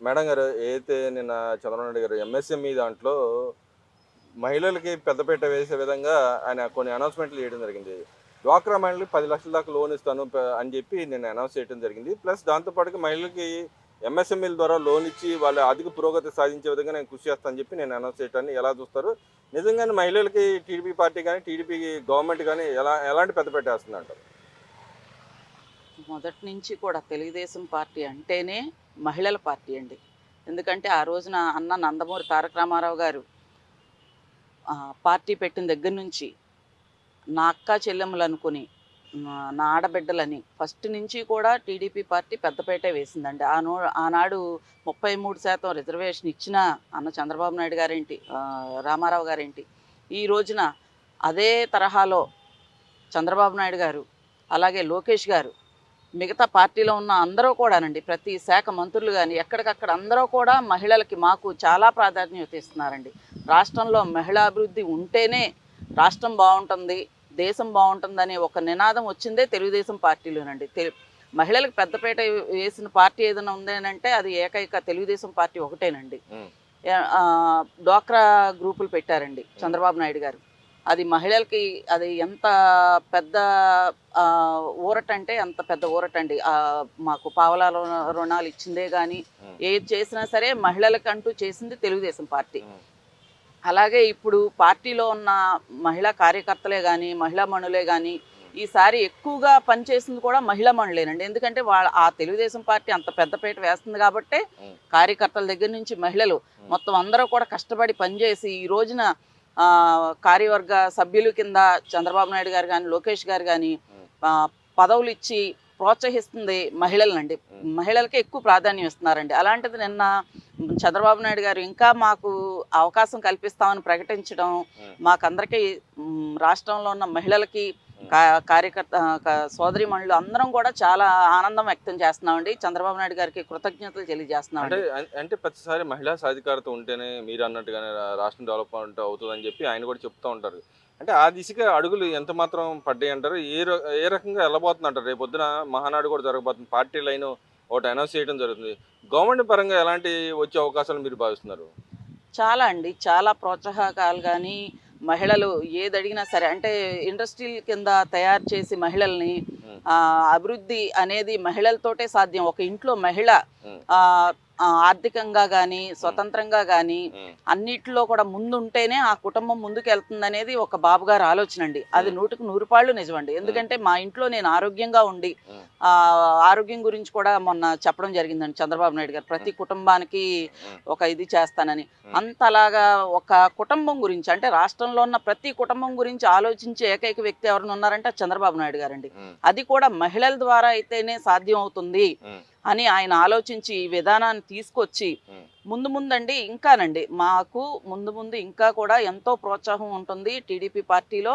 Madam గారు ఏదైతే నిన్న చంద్రబాబు నాయుడు గారు ఎంఎస్ఎంఈ దాంట్లో మహిళలకి పెద్దపీట వేసే విధంగా ఆయన కొన్ని అనౌన్స్మెంట్లు చేయడం జరిగింది. డ్వాక్రా మహిళలకి 10 లక్షల దాకా లోన్ ఇస్తాను అని చెప్పి నిన్న అనౌన్స్ చేయడం జరిగింది. ప్లస్ దాంతోపాటుగా మహిళలకి ఎంఎస్ఎంఈల ద్వారా లోన్ ఇచ్చి వాళ్ళ ఆర్థిక పురోగతి సాధించే విధంగా నేను కృషి చేస్తానని చెప్పి నేను అనౌన్స్ చేయడాన్ని ఎలా చూస్తారు? నిజంగానే మహిళలకి టీడీపీ పార్టీ కానీ టీడీపీ గవర్నమెంట్ కానీ ఎలాంటి పెద్దపీట వేస్తుందంటారు? మొదటి నుంచి కూడా తెలుగుదేశం పార్టీ అంటేనే మహిళల పార్టీ అండి. ఎందుకంటే ఆ రోజున అన్న నందమూరి తారక రామారావు గారు పార్టీ పెట్టిన దగ్గర నుంచి నా అక్క చెల్లెమ్మలు అనుకుని నా ఆడబిడ్డలని ఫస్ట్ నుంచి కూడా టీడీపీ పార్టీ పెద్దపేటే వేసిందండి. ఆనాడు 33% రిజర్వేషన్ ఇచ్చిన అన్న చంద్రబాబు నాయుడు గారేంటి, రామారావు గారేంటి, ఈ రోజున అదే తరహాలో చంద్రబాబు నాయుడు గారు, అలాగే లోకేష్ గారు, మిగతా పార్టీలో ఉన్న అందరూ కూడానండి, ప్రతి శాఖ మంత్రులు కానీ ఎక్కడికక్కడ అందరూ కూడా మహిళలకి మాకు చాలా ప్రాధాన్యత ఇస్తున్నారండి. రాష్ట్రంలో మహిళా అభివృద్ధి ఉంటేనే రాష్ట్రం బాగుంటుంది, దేశం బాగుంటుందనే ఒక నినాదం వచ్చిందే తెలుగుదేశం పార్టీలోనండి. మహిళలకు పెద్దపీట వేసిన పార్టీ ఏదైనా ఉందేనంటే అది ఏకైక తెలుగుదేశం పార్టీ ఒకటేనండి. డ్వాక్రా గ్రూపులు పెట్టారండి చంద్రబాబు నాయుడు గారు. అది మహిళలకి అది ఎంత పెద్ద ఊరట అంటే అంత పెద్ద ఊరటండి. మాకు పావలాల రుణాలు ఇచ్చిందే కానీ ఏది చేసినా సరే మహిళలకంటూ చేసింది తెలుగుదేశం పార్టీ. అలాగే ఇప్పుడు పార్టీలో ఉన్న మహిళా కార్యకర్తలే కానీ మహిళా మణులే కానీ ఈసారి ఎక్కువగా పనిచేసింది కూడా మహిళా మణులేనండి. ఎందుకంటే ఆ తెలుగుదేశం పార్టీ అంత పెద్దపీట వేస్తుంది కాబట్టి కార్యకర్తల దగ్గర నుంచి మహిళలు మొత్తం అందరూ కూడా కష్టపడి పనిచేసి ఈ రోజున కార్యవర్గ సభ్యుల కింద చంద్రబాబు నాయుడు గారు కానీ లోకేష్ గారు కానీ పదవులు ఇచ్చి ప్రోత్సహిస్తుంది మహిళలనండి. మహిళలకే ఎక్కువ ప్రాధాన్యం ఇస్తున్నారండి. అలాంటిది నిన్న చంద్రబాబు నాయుడు గారు ఇంకా మాకు అవకాశం కల్పిస్తామని ప్రకటించడం మాకందరికీ, రాష్ట్రంలో ఉన్న మహిళలకి, కార్యకర్త సోదరిమణులు అందరం కూడా చాలా ఆనందం వ్యక్తం చేస్తున్నామండి. చంద్రబాబు నాయుడు గారికి కృతజ్ఞతలు తెలియజేస్తున్నాం. అంటే ప్రతిసారి మహిళా సాధికారత ఉంటేనే మీరు అన్నట్టుగానే రాష్ట్రం డెవలప్మెంట్ అవుతుందని చెప్పి ఆయన కూడా చెప్తూ ఉంటారు. అంటే ఆ దిశగా అడుగులు ఎంత మాత్రం పడ్డాయి అంటారు? ఏ రకంగా వెళ్ళబోతుంది అంటారు? రేపు పొద్దున మహానాడు కూడా జరగబోతుంది, పార్టీ లైన్ ఒకటి అనౌన్స్ చేయడం జరుగుతుంది. గవర్నమెంట్ పరంగా ఎలాంటి వచ్చే అవకాశాలు మీరు భావిస్తున్నారు? చాలా అండి, చాలా ప్రోత్సాహకాలు కానీ మహిళలు ఏది అడిగినా సరే, అంటే ఇండస్ట్రీల కింద తయారు చేసి మహిళల్ని అభివృద్ధి అనేది మహిళలతోటే సాధ్యం. ఒక ఇంట్లో మహిళ ఆర్థికంగా కానీ స్వతంత్రంగా కానీ అన్నిటిలో కూడా ముందుంటేనే ఆ కుటుంబం ముందుకు వెళ్తుంది అనేది ఒక బాబు గారు ఆలోచన అండి. అది 100కు 100 పాళ్ళు నిజమండి. ఎందుకంటే మా ఇంట్లో నేను ఆరోగ్యంగా ఉండి ఆరోగ్యం గురించి కూడా మొన్న చెప్పడం జరిగిందండి చంద్రబాబు నాయుడు గారు, ప్రతి కుటుంబానికి ఒక ఇది చేస్తానని. అంతలాగా ఒక కుటుంబం గురించి, అంటే రాష్ట్రంలో ఉన్న ప్రతి కుటుంబం గురించి ఆలోచించే ఏకైక వ్యక్తి ఎవరైనా ఉన్నారంటే చంద్రబాబు నాయుడు గారండి. అది కూడా మహిళల ద్వారా అయితేనే సాధ్యం అవుతుంది అని ఆయన ఆలోచించి ఈ విధానాన్ని తీసుకొచ్చి ముందండి ఇంకానండి మాకు ముందు ఇంకా కూడా ఎంతో ప్రోత్సాహం ఉంటుంది టీడీపీ పార్టీలో.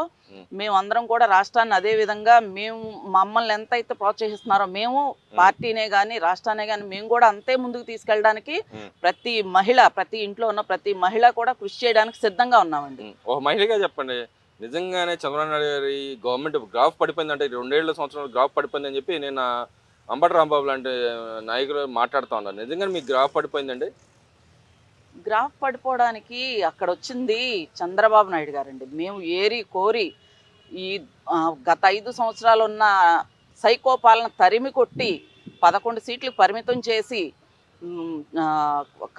మేము అందరం కూడా రాష్ట్రాన్ని అదే విధంగా మమ్మల్ని ఎంత అయితే ప్రోత్సహిస్తున్నారో మేము పార్టీనే కానీ రాష్ట్రాన్ని కానీ మేము కూడా అంతే ముందుకు తీసుకెళ్ళడానికి ప్రతి ఇంట్లో ఉన్న ప్రతి మహిళ కూడా కృషి చేయడానికి సిద్ధంగా ఉన్నామండి. ఒక మహిళగా చెప్పండి, నిజంగానే చంద్రబాబు నాయుడు గారి గవర్నమెంట్ గ్రాఫ్ పడిపోయింది అంటే 2 సంవత్సరాలు గ్రాఫ్ పడిపోయింది అని చెప్పి నేను అంబటి రాంబాబు లాంటి నాయకులు మాట్లాడుతూ ఉన్నారు. నిజంగా మీకు గ్రాఫ్ పడిపోయిందండి? గ్రాఫ్ పడిపోవడానికి అక్కడ వచ్చింది చంద్రబాబు నాయుడు గారండి. మేము ఏరి కోరి ఈ గత 5 సంవత్సరాలు ఉన్న సైకో పాలన తరిమి కొట్టి 11 సీట్లు పరిమితం చేసి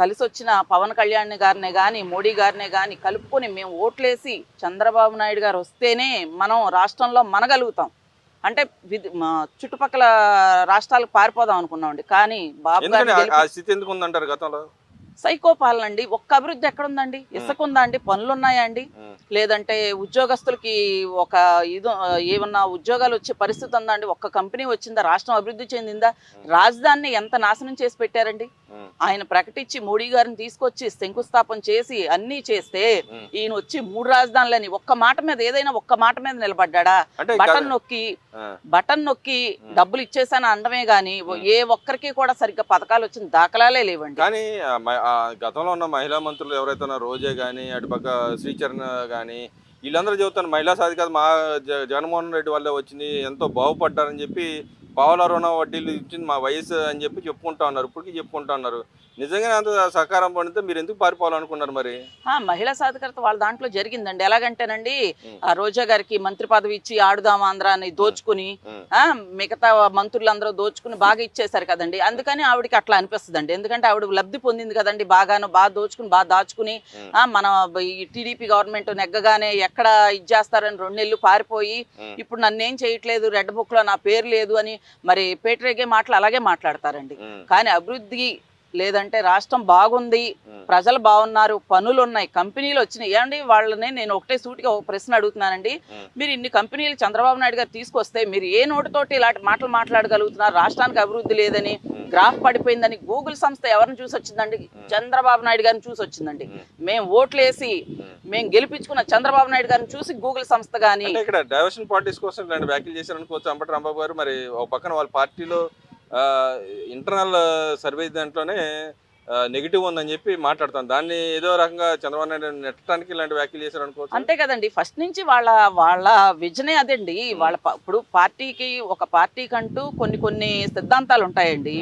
కలిసి వచ్చిన పవన్ కళ్యాణ్ గారినే కానీ మోడీ గారినే కానీ కలుపుకొని మేము ఓట్లేసి చంద్రబాబు నాయుడు గారు వస్తేనే మనం రాష్ట్రంలో మనగలుగుతాం. అంటే చుట్టుపక్కల రాష్ట్రాలకు పారిపోదాం అనుకున్నామండి. కానీ బాబు గారు సైకో పాలన అండి. ఒక్క అభివృద్ధి ఎక్కడుందండి? ఇసుక ఉందా అండి? పనులు ఉన్నాయా అండి? లేదంటే ఉద్యోగస్తులకి ఒక ఏమన్నా ఉద్యోగాలు వచ్చే పరిస్థితి ఉందా అండి? ఒక్క కంపెనీ వచ్చిందా? రాష్ట్రం అభివృద్ధి చెందిందా? రాజధానిని ఎంత నాశనం చేసి పెట్టారండి. ఆయన ప్రకటించి మోడీ గారిని తీసుకొచ్చి శంకుస్థాపన చేసి అన్నీ చేస్తే ఈయన వచ్చి 3 రాజధానులని ఏదైనా ఒక్క మాట మీద నిలబడ్డా? బటన్ నొక్కి డబ్బులు ఇచ్చేసాను అనడమే గాని ఏ ఒక్కరికి కూడా సరిగ్గా పథకాలు వచ్చిన దాఖలాలే లేవండి. కానీ గతంలో ఉన్న మహిళా మంత్రులు ఎవరైతే ఉన్నారో రోజే కానీ అటుపక్క శ్రీచరణ్ కానీ వీళ్ళందరూ చెబుతాను మహిళా సాధికారత మా జగన్మోహన్ రెడ్డి వల్లే వచ్చింది, ఎంతో బాగుపడ్డారని చెప్పి పావుల రుణ వడ్డీలు ఇచ్చింది మా వయసు అని చెప్పి చెప్పుకుంటా ఉన్నారు, ఇప్పటికీ చెప్పుకుంటా ఉన్నారు. నిజంగానే అంత సహకారం పడితే మీరు ఎందుకు పారిపోవాలనుకున్నారు మరి? మహిళా సాధికారత వాళ్ళ దాంట్లో జరిగిందండి. ఎలాగంటేనండి, ఆ రోజా గారికి మంత్రి పదవి ఇచ్చి ఆడుదాం ఆంధ్ర అని దోచుకుని, మిగతా మంత్రులందరూ దోచుకుని బాగా ఇచ్చేశారు కదండి. అందుకని ఆవిడకి అట్లా అనిపిస్తుందండి. ఎందుకంటే ఆవిడ లబ్ధి పొందింది కదండి, బాగా దోచుకుని బాగా దాచుకుని. మన ఈ టీడీపీ గవర్నమెంట్ నెగ్గగానే ఎక్కడ ఇచ్చేస్తారని 2 నెలలు పారిపోయి ఇప్పుడు నన్నేం చేయట్లేదు, రెడ్ బుక్ లో నా పేరు లేదు అని మరి పేటరేగే మాటలు అలాగే మాట్లాడతారండి. కానీ అభివృద్ధి లేదంటే రాష్ట్రం బాగుంది, ప్రజలు బాగున్నారు, పనులు ఉన్నాయి, కంపెనీలు వచ్చినాయి. ఏమండి వాళ్ళని నేను ఒకటే సూటిగా ఒక ప్రశ్న అడుగుతున్నానండి. మీరు ఇన్ని కంపెనీలు చంద్రబాబు నాయుడు గారు తీసుకొస్తే మీరు ఏ నోటితోటి ఇలాంటి మాటలు మాట్లాడగలుగుతున్నారు? రాష్ట్రానికి అభివృద్ధి లేదని, గ్రాఫ్ పడిపోయిందని గూగుల్ సంస్థ ఎవరిని చూసి వచ్చిందండి? చంద్రబాబు నాయుడు గారిని చూసి వచ్చిందండి. మేము ఓట్లేసి మేము గెలిపించుకున్న చంద్రబాబు నాయుడు గారిని చూసి గూగుల్ సంస్థ కానీ. ఇక్కడ డైవర్షన్ పార్టీస్ కోసం ఇలాంటి వ్యాఖ్యలు చేశారనుకోవచ్చు అంబటి రాంబాబు గారు. మరి ఒక పక్కన వాళ్ళ పార్టీలో ఇంటర్నల్ సర్వే దాంట్లోనే నెగిటివ్ ఉందని చెప్పి మాట్లాడుతాను. దాన్ని ఏదో రకంగా చంద్రబాబు నాయుడు నెట్టడానికి ఇలాంటి వ్యాఖ్యలు చేశారు అనుకోవచ్చు. అంతే కదండి. ఫస్ట్ నుంచి వాళ్ళ విజనే అదండి. ఇప్పుడు పార్టీకి ఒక పార్టీకి అంటూ కొన్ని సిద్ధాంతాలు ఉంటాయండి.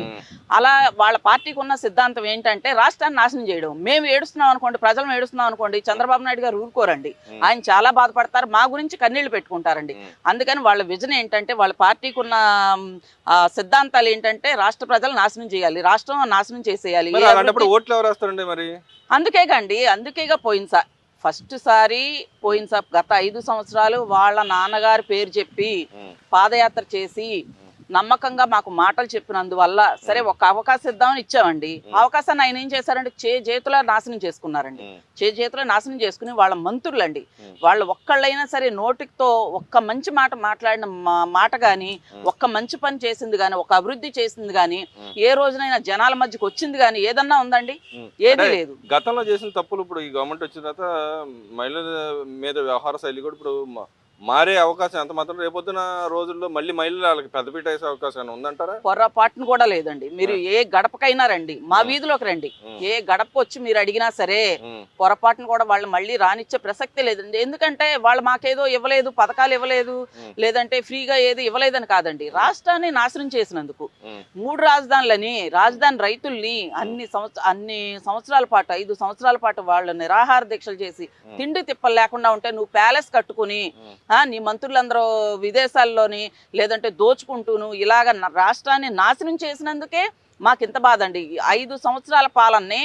అలా వాళ్ళ పార్టీకి ఉన్న సిద్ధాంతం ఏంటంటే రాష్ట్రాన్ని నాశనం చేయడం. మేము ఏడుస్తున్నాం అనుకోండి, ప్రజలు ఏడుస్తున్నాం అనుకోండి, చంద్రబాబు నాయుడు గారు ఊరుకోరండి. ఆయన చాలా బాధపడతారు, మా గురించి కన్నీళ్లు పెట్టుకుంటారండి. అందుకని వాళ్ళ విజన్ ఏంటంటే, వాళ్ళ పార్టీకి ఉన్న సిద్ధాంతాలు ఏంటంటే రాష్ట్ర ప్రజలు నాశనం చేయాలి, రాష్ట్రం నాశనం చేసేయాలి. ఓట్లు ఎవరు వేస్తారండి మరి? అందుకేగా పోయిన గత 5 సంవత్సరాలు వాళ్ళ నాన్నగారి పేరు చెప్పి పాదయాత్ర చేసి నమ్మకంగా మాకు మాటలు చెప్పినందువల్ల సరే ఒక అవకాశం ఇద్దామని ఇచ్చామండి. అవకాశాన్ని ఆయన ఏం చేశారంటే చేతుల నాశనం చేసుకున్నారండి. చేతుల నాశనం చేసుకుని వాళ్ళ మంత్రులండి, వాళ్ళు ఒక్కళ్ళైనా సరే నోటితో ఒక్క మంచి మాట మాట్లాడిన మాట కానీ, ఒక్క మంచి పని చేసింది కానీ, ఒక అభివృద్ధి చేసింది కానీ, ఏ రోజునైనా జనాల మధ్యకి వచ్చింది కానీ ఏదన్నా ఉందండి? ఏదీ లేదు. గతంలో చేసిన తప్పులు ఇప్పుడు ఈ గవర్నమెంట్ వచ్చిన తర్వాత మహిళల మీద వ్యవహార శైలి కూడా ఇప్పుడు మారే అవకాశం ఎంత మాత్రం రేపొద్దున రోజుల్లో మళ్ళీ మహిళలు వాళ్ళకి పెద్దపీట వేసే అవకాశం ఉందంటారా? పొరపాటును కూడా లేదండి. మీరు ఏ గడపకైనా రండి, మా వీధిలోకి రండి, ఏ గడపకు వచ్చి మీరు అడిగినా సరే పొరపాటును కూడా వాళ్ళు మళ్ళీ రానిచ్చే ప్రసక్తే లేదండి. ఎందుకంటే వాళ్ళు మాకేదో ఇవ్వలేదు, పథకాలు ఇవ్వలేదు, లేదంటే ఫ్రీగా ఏది ఇవ్వలేదని కాదండి. రాష్ట్రాన్ని నాశనం చేసినందుకు 3 రాజధానులని, రాజధాని రైతుల్ని అన్ని సంవత్సరాల పాటు 5 సంవత్సరాల పాటు వాళ్ళు నిరాహార దీక్షలు చేసి తిండి తిప్పలు లేకుండా ఉంటే నువ్వు ప్యాలెస్ కట్టుకుని నీ మంత్రులందరూ విదేశాల్లోని లేదంటే దోచుకుంటూను ఇలాగ రాష్ట్రాన్ని నాశనం చేసినందుకే మాకు ఇంత బాధ అండి. 5 సంవత్సరాల పాలనని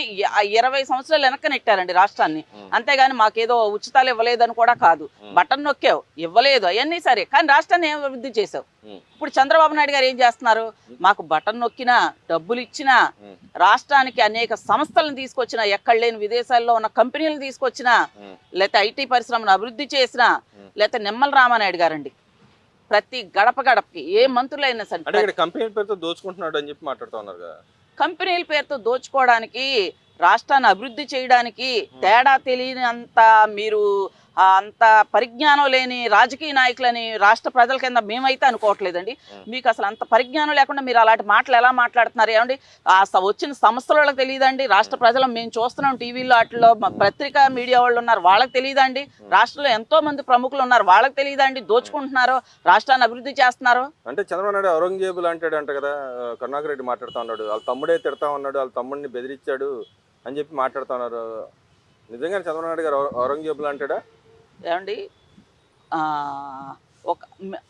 20 సంవత్సరాలు వెనక్కి నెట్టారండి రాష్ట్రాన్ని. అంతేగాని మాకేదో ఉచితాలు ఇవ్వలేదని కూడా కాదు. బటన్ నొక్కావు, ఇవ్వలేదు, అవన్నీ సరే, కానీ రాష్ట్రాన్ని ఏం అభివృద్ధి చేసావు? ఇప్పుడు చంద్రబాబు నాయుడు గారు ఏం చేస్తున్నారు? మాకు బటన్ నొక్కినా, డబ్బులు ఇచ్చినా, రాష్ట్రానికి అనేక సంస్థలను తీసుకొచ్చినా, ఎక్కడ లేని విదేశాల్లో ఉన్న కంపెనీలను తీసుకొచ్చినా, లేకపోతే ఐటీ పరిశ్రమను అభివృద్ధి చేసినా, లేకపోతే నిమ్మల రామానాయుడు గారండి ప్రతి గడపకి ఏ మంత్రులైనా సరే కంపెనీల పేరుతో దోచుకుంటున్నాడు అని చెప్పి మాట్లాడుతూ ఉన్నారు కదా. కంపెనీల పేరుతో దోచుకోవడానికి, రాష్ట్రాన్ని అభివృద్ధి చేయడానికి తేడా తెలియని మీరు అంత పరిజ్ఞానం లేని రాజకీయ నాయకులని రాష్ట్ర ప్రజల కింద మేమైతే అనుకోవట్లేదండి. మీకు అసలు అంత పరిజ్ఞానం లేకుండా మీరు అలాంటి మాటలు ఎలా మాట్లాడుతున్నారు? ఏమండి వచ్చిన సంస్థలకు తెలియదండి? రాష్ట్ర ప్రజలు మేము చూస్తున్నాం టీవీలో, వాటిలో పత్రికా మీడియా వాళ్ళు ఉన్నారు, వాళ్ళకి తెలియదండి? రాష్ట్రంలో ఎంతో మంది ప్రముఖులు ఉన్నారు, వాళ్ళకి తెలియదండి? దోచుకుంటున్నారు, రాష్ట్రాన్ని అభివృద్ధి చేస్తున్నారు. అంటే చంద్రబాబు నాయుడు ఔరంగజేబులు అంటాడంట కదా, కరుణాకర్ రెడ్డి మాట్లాడుతూ ఉన్నాడు, వాళ్ళ తమ్ముడే తిడతా ఉన్నాడు, వాళ్ళ తమ్ముడిని బెదిరించాడు అని చెప్పి మాట్లాడుతూ ఉన్నారు. నిజంగానే చంద్రబాబు నాయుడు గారు ఔరంగజేబులు అంటాడా? ఏమండి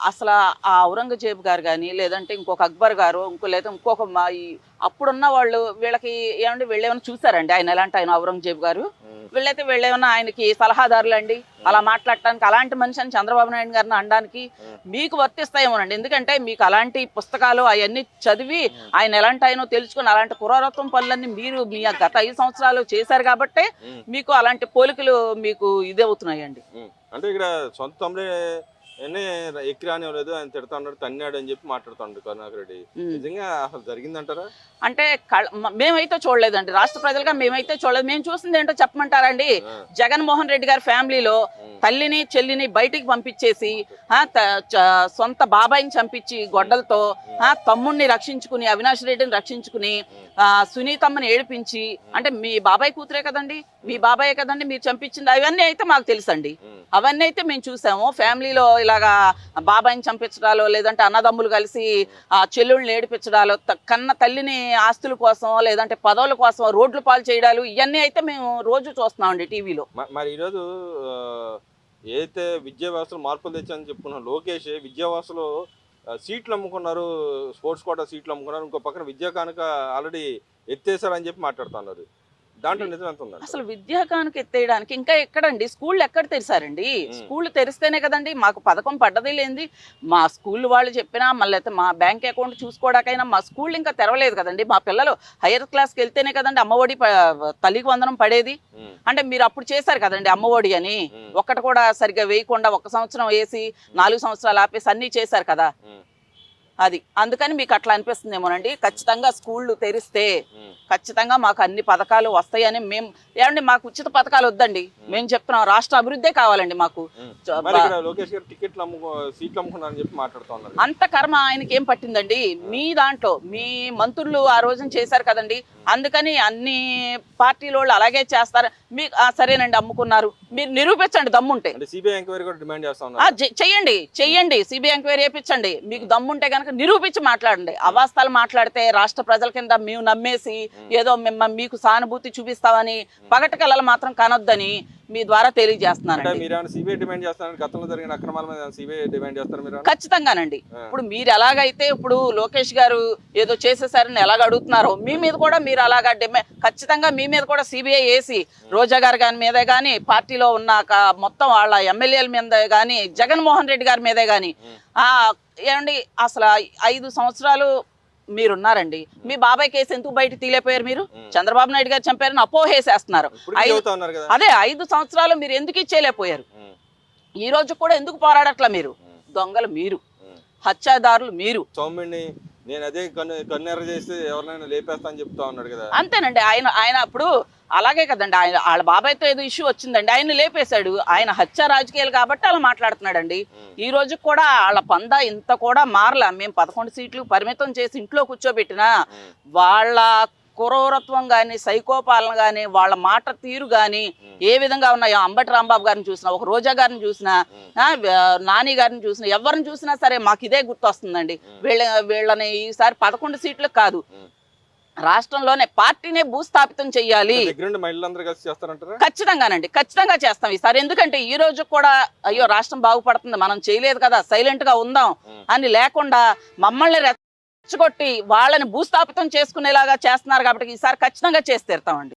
అసలు ఆ ఔరంగజేబు గారు కానీ, లేదంటే ఇంకొక అక్బర్ గారు, లేదా ఇంకొక అప్పుడున్న వాళ్ళు వీళ్ళకి ఏమండి వీళ్ళేమైనా చూసారండి ఆయన ఎలాంటి? ఆయన ఔరంగజేబు గారు వీళ్ళేమైనా ఆయనకి సలహాదారులు అండి అలా మాట్లాడటానికి? అలాంటి మనిషి అని చంద్రబాబు నాయుడు గారిని అనడానికి మీకు వర్తిస్తాయేమోనండి. ఎందుకంటే మీకు అలాంటి పుస్తకాలు అవన్నీ చదివి ఆయన ఎలాంటి ఆయనో తెలుసుకుని అలాంటి పురారత్వం పనులన్నీ మీరు మీ గత 5 సంవత్సరాలు చేశారు కాబట్టి మీకు అలాంటి పోలికలు మీకు ఇదే అవుతున్నాయండి. అంటే ఇక్కడ సొంత తమ్ముడే ఎక్కి రానివ్వలేదు, ఆయన తిడతాడు, తన్నాడు అని చెప్పి మాట్లాడుతాడు కరుణాకర్ రెడ్డి. నిజంగా అసలు జరిగిందంటారా? అంటే మేమైతే చూడలేదండి, రాష్ట్ర ప్రజలుగా మేమైతే చూడలేదు. మేము చూసింది ఏంటో చెప్పమంటారండి? జగన్మోహన్ రెడ్డి గారి ఫ్యామిలీలో తల్లిని చెల్లిని బయటికి పంపించేసి, సొంత బాబాయిని చంపించి గొడ్డలతో, తమ్ముడిని రక్షించుకుని, అవినాష్ రెడ్డిని రక్షించుకుని, సునీతమ్మని ఏడిపించి, అంటే మీ బాబాయ్ కూతురే కదండి, మీ బాబాయే కదండి మీరు చంపించింది, అవన్నీ అయితే మాకు తెలుసండి. అవన్నీ అయితే మేము చూసాము. ఫ్యామిలీలో ఇలాగా బాబాయిని చంపించడాలు, లేదంటే అన్నదమ్ములు కలిసి ఆ చెల్లుళ్ళని ఏడిపించడాలు, కన్న తల్లిని ఆస్తుల కోసం లేదంటే పదవుల కోసం రోడ్లు పాలు చేయడాలు, ఇవన్నీ అయితే మేము రోజు చూస్తున్నామండి టీవీలో. మరి ఈరోజు ఏదైతే విద్యా వ్యవస్థలో మార్పులు తెచ్చాయని చెప్పుకున్నాం, లోకేష్ విద్యా వ్యవస్థలో సీట్లు అమ్ముకున్నారు, స్పోర్ట్స్ కోటా సీట్లు అమ్ముకున్నారు, ఇంకో పక్కన విద్యా కానుక ఆల్రెడీ ఎత్తేసారని చెప్పి మాట్లాడుతున్నారు. దాంట్లో నిజం ఎంత ఉందండి? అసలు విద్యా కానుక ఎత్తేయడానికి ఇంకా ఎక్కడండి? స్కూళ్ళు ఎక్కడ తెరిచారండి? స్కూళ్ళు తెరిస్తేనే కదండి మాకు పథకం పడ్డది లేనిది. మా స్కూల్ వాళ్ళు చెప్పినా, మళ్ళీ అయితే మా బ్యాంక్ అకౌంట్ చూసుకోవడానికైనా మా స్కూల్ ఇంకా తెరవలేదు కదండి. మా పిల్లలు హైయర్ క్లాస్కి వెళ్తేనే కదండి అమ్మఒడి తల్లికి వందనం పడేది. అంటే మీరు అప్పుడు చేశారు కదండి అమ్మఒడి అని, ఒక్కటి కూడా సరిగ్గా వేయకుండా 1 సంవత్సరం వేసి 4 సంవత్సరాలు ఆపేసి అన్నీ చేశారు కదా. అది అందుకని మీకు అట్లా అనిపిస్తుందేమోనండి. ఖచ్చితంగా స్కూళ్ళు తెరిస్తే ఖచ్చితంగా మాకు అన్ని పథకాలు వస్తాయని మేము, ఏమండి మాకు ఉచిత పథకాలు వద్దండి, మేము చెప్తున్నాం రాష్ట్ర అభివృద్ధే కావాలండి మాకు. లోకేష్ గారు టికెట్లు సీట్లు అమ్ముకున్నారని చెప్పి మాట్లాడుతున్నారు. అంత కర్మ ఆయనకి ఏం పట్టిందండి? మీ దాంట్లో మీ మంత్రులు ఆ రోజున చేశారు కదండి, అందుకని అన్ని పార్టీల వాళ్ళు అలాగే చేస్తారు. మీకు సరేనండి అమ్ముకున్నారు, మీరు నిరూపించండి దమ్ముంటే. సిబిఐ ఎంక్వైరీ కూడా డిమాండ్ చేస్తాను. చెయ్యండి సిబిఐ ఎంక్వైరీ చేయించండి. మీకు దమ్ముంటే కనుక నిరూపించి మాట్లాడండి. అవాస్తవాలు మాట్లాడితే రాష్ట్ర ప్రజల కింద మేము నమ్మేసి ఏదో మీకు సానుభూతి చూపిస్తామని పగటికల్లలు మాత్రం కనొద్దని మీ ద్వారా తెలియజేస్తున్నాను. ఖచ్చితంగానండి. ఇప్పుడు మీరు ఎలాగైతే ఇప్పుడు లోకేష్ గారు ఏదో చేసేసారని ఎలాగ అడుగుతున్నారో మీ మీద కూడా మీరు అలాగా ఖచ్చితంగా మీ మీద కూడా సిబిఐ వేసి రోజా గారి మీదే కానీ, పార్టీలో ఉన్న మొత్తం వాళ్ళ ఎమ్మెల్యేల మీద కానీ, జగన్మోహన్ రెడ్డి గారి మీదే కానీ ఏమండి అసలు 5 సంవత్సరాలు మీరున్నారండి. మీ బాబాయ్ కేసు ఎందుకు బయట తీలేపోయారు? మీరు చంద్రబాబు నాయుడు గారు చంపారని అపోహేసేస్తున్నారు. అదే 5 సంవత్సరాలు మీరు ఎందుకు ఇచ్చేయలేకపోయారు? ఈ రోజు కూడా ఎందుకు పోరాడట్లా? మీరు దొంగలు, మీరు హత్యాదారులు, మీరు. నేను అదే కన్నెర్ర చేస్తే ఎవరినైనా లేపేస్తా అని చెప్తా ఉన్నాడు కదా. అంతేనండి. ఆయన అప్పుడు అలాగే కదండి. వాళ్ళ బాబాయ్తో ఏదో ఇష్యూ వచ్చిందండి, ఆయన లేపేశాడు. ఆయన హత్య రాజకీయాలు కాబట్టి అలా మాట్లాడుతున్నాడండి. ఈ రోజు కూడా వాళ్ళ పంద ఇంత కూడా మారలా. మేము 11 సీట్లు పరిమితం చేసి ఇంట్లో కూర్చోబెట్టినా వాళ్ళ క్రూరత్వం కానీ, సైకోపాలన కానీ, వాళ్ళ మాట తీరు కానీ ఏ విధంగా ఉన్నాయో, అంబటి రాంబాబు గారిని చూసినా, ఒక రోజా గారిని చూసినా, నాని గారిని చూసినా, ఎవరిని చూసినా సరే మాకు ఇదే గుర్తొస్తుందండి. వీళ్ళని ఈసారి 11 సీట్లు కాదు, రాష్ట్రంలోనే పార్టీనే భూస్థాపితం చెయ్యాలి. ఖచ్చితంగానండి, ఖచ్చితంగా చేస్తాం ఈసారి. ఎందుకంటే ఈ రోజు కూడా అయ్యో రాష్ట్రం బాగుపడుతుంది, మనం చేయలేదు కదా, సైలెంట్ గా ఉందాం అని లేకుండా మమ్మల్ని రెచ్చగొట్టి వాళ్ళని భూస్థాపితం చేసుకునేలాగా చేస్తున్నారు కాబట్టి ఈసారి ఖచ్చితంగా చేసి తీరుతామండి.